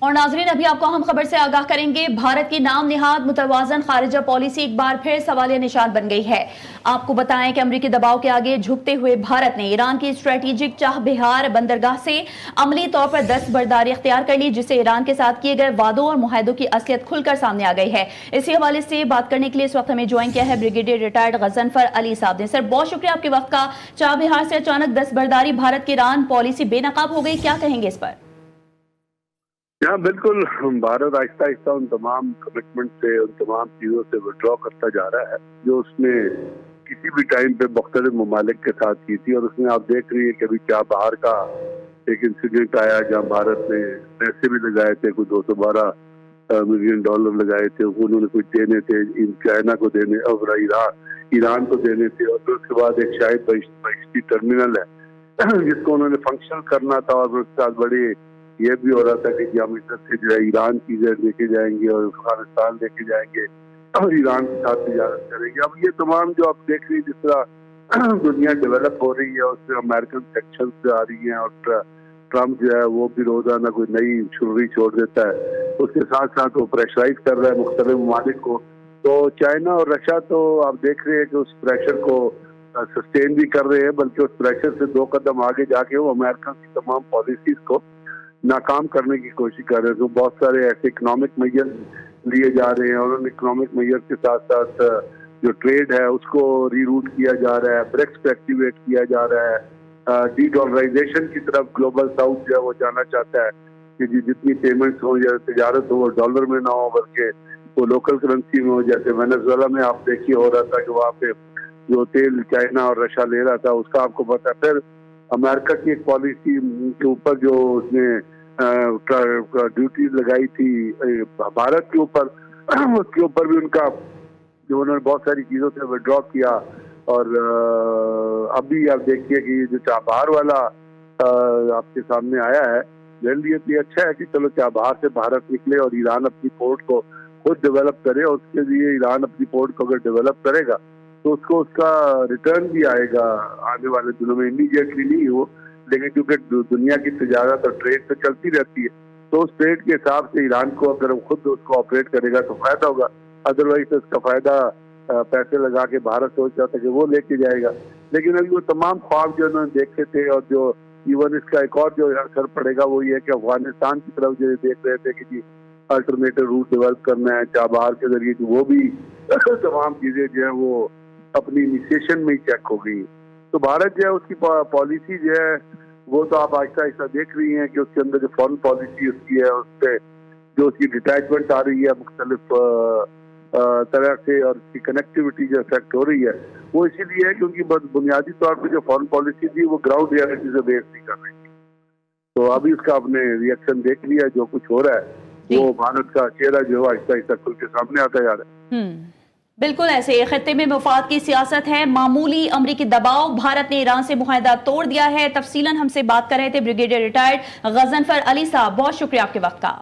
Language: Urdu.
اور ناظرین ابھی آپ کو ہم خبر سے آگاہ کریں گے، بھارت کی نام نہاد متوازن خارجہ پالیسی ایک بار پھر سوالیہ نشان بن گئی ہے۔ آپ کو بتائیں کہ امریکی دباؤ کے آگے جھکتے ہوئے بھارت نے ایران کی اسٹریٹجک چاہ بہار بندرگاہ سے عملی طور پر دستبرداری اختیار کر لی، جس سے ایران کے ساتھ کیے گئے وعدوں اور معاہدوں کی اصلیت کھل کر سامنے آ گئی ہے۔ اسی حوالے سے بات کرنے کے لیے اس وقت ہمیں جوائن کیا ہے بریگیڈیئر ریٹائرڈ غضنفر علی صاحب نے۔ سر بہت شکریہ آپ کے وقت کا۔ چاہ بہار سے اچانک دستبرداری، بھارت کی ایران پالیسی بے نقاب ہو گئی، کیا کہیں گے اس پر؟ ہاں بالکل، بھارت آہستہ آہستہ ان تمام کمٹمنٹ سے، ان تمام چیزوں سے وڈرا کرتا جا رہا ہے جو اس نے کسی بھی ٹائم پہ مختلف ممالک کے ساتھ کی تھی۔ اور اس میں آپ دیکھ رہی ہے کہ ابھی چاہ بہار کا ایک انسیڈنٹ آیا جہاں بھارت نے پیسے بھی لگائے تھے، کوئی $212 ملین لگائے تھے، انہوں نے کچھ دینے تھے چائنا کو دینے اور ایران کو دینے تھے، اور پھر اس کے بعد ایک شاہد بہشتی ٹرمینل ہے جس کو انہوں نے فنکشن کرنا تھا، اور اس کے ساتھ بڑی یہ بھی ہو رہا تھا کہ ہم ادھر سے جو ہے ایران چیزیں لے کے جائیں گے اور افغانستان لے کے جائیں گے اور ایران کے ساتھ تجارت کریں گے۔ اب یہ تمام جو آپ دیکھ رہی ہیں جس طرح دنیا ڈیولپ ہو رہی ہے، اس میں امریکن سیکشنز آ رہی ہیں، اور ٹرمپ جو ہے وہ بھی روزانہ کوئی نئی چھری چھوڑ دیتا ہے، اس کے ساتھ ساتھ وہ پریشرائز کر رہا ہے مختلف ممالک کو۔ تو چائنا اور رشیا تو آپ دیکھ رہے ہیں کہ اس پریشر کو سسٹین بھی کر رہے ہیں، بلکہ اس پریشر سے 2 قدم آگے جا کے وہ امریکن کی تمام پالیسیز کو ناکام کرنے کی کوشش کر رہے ہیں۔ تو بہت سارے ایسے اکنامک میجر لیے جا رہے ہیں، اور ان اکنامک میجر کے ساتھ ساتھ جو ٹریڈ ہے اس کو ری روٹ کیا جا رہا ہے، برکس کو ایکٹیویٹ کیا جا رہا ہے، ڈی ڈالرائزیشن کی طرف گلوبل ساؤتھ جو ہے وہ جانا چاہتا ہے کہ جتنی پیمنٹس ہوں یا تجارت ہو وہ ڈالر میں نہ ہو بلکہ وہ لوکل کرنسی میں ہو۔ جیسے وینزویلا میں آپ دیکھیے ہو رہا تھا کہ وہاں پہ جو تیل چائنا اور رشیا لے رہا تھا اس کا آپ کو پتا ہے۔ پھر امریکہ کی ایک پالیسی کے اوپر جو اس نے ڈیوٹی لگائی تھی بھارت کے اوپر، اس کے اوپر بھی ان کا جو انہوں نے بہت ساری چیزوں سے وڈرا کیا۔ اور ابھی آپ دیکھیے کہ جو چاہ بہار والا آپ کے سامنے آیا ہے، میرے لیے تو یہ اچھا ہے کہ چلو چاہ بہار سے بھارت نکلے اور ایران اپنی پورٹ کو خود ڈیولپ کرے، اور اس کے لیے ایران اپنی پورٹ کو اگر ڈیولپ کرے گا تو اس کو اس کا ریٹرن بھی آئے گا آنے والے دنوں میں، امیڈیٹلی نہیں ہو لیکن کیونکہ دنیا کی تجارت اور ٹریڈ تو چلتی رہتی ہے، تو اس ٹریڈ کے حساب سے ایران کو اگر خود اس کو آپریٹ کرے گا تو فائدہ ہوگا، ادروائز اس کا فائدہ پیسے لگا کے بھارت سوچ رہا تھا کہ وہ لے کے جائے گا۔ لیکن ابھی وہ تمام خواب جو انہوں نے دیکھے تھے، اور جو ایون اس کا ایک اور جو اثر پڑے گا وہ یہ ہے کہ افغانستان کی طرف جو دیکھ رہے تھے کہ جی الٹرنیٹو روٹ ڈیولپ کرنا ہے چاہ بہار کے ذریعے، وہ بھی تمام چیزیں جو ہیں وہ اپنی انیشیشن میں ہی چیک ہو گئی۔ تو بھارت جو ہے اس کی پالیسی جو ہے وہ تو آپ آہستہ آہستہ دیکھ رہی ہیں کہ اس کے اندر جو فارن پالیسی اس کی ہے، اس پہ جو اس کی ڈیٹیچمنٹ آ رہی ہے مختلف طرح سے، اور اس کی کنیکٹیوٹی جو افیکٹ ہو رہی ہے وہ اسی لیے ہے کیونکہ بنیادی طور پہ جو فارن پالیسی تھی وہ گراؤنڈ ریالٹی سے بیس نہیں کر رہی تھی۔ تو ابھی اس کا آپ نے ری ایکشن دیکھ لیا، جو کچھ ہو رہا ہے وہ بھارت کا چہرہ جو ہے آہستہ آہستہ کھل کے سامنے آتا جا رہا ہے۔ بالکل ایسے خطے میں مفاد کی سیاست ہے، معمولی امریکی دباؤ، بھارت نے ایران سے معاہدہ توڑ دیا ہے۔ تفصیلاً ہم سے بات کر رہے تھے بریگیڈیئر ریٹائرڈ غضنفر علی صاحب، بہت شکریہ آپ کے وقت کا۔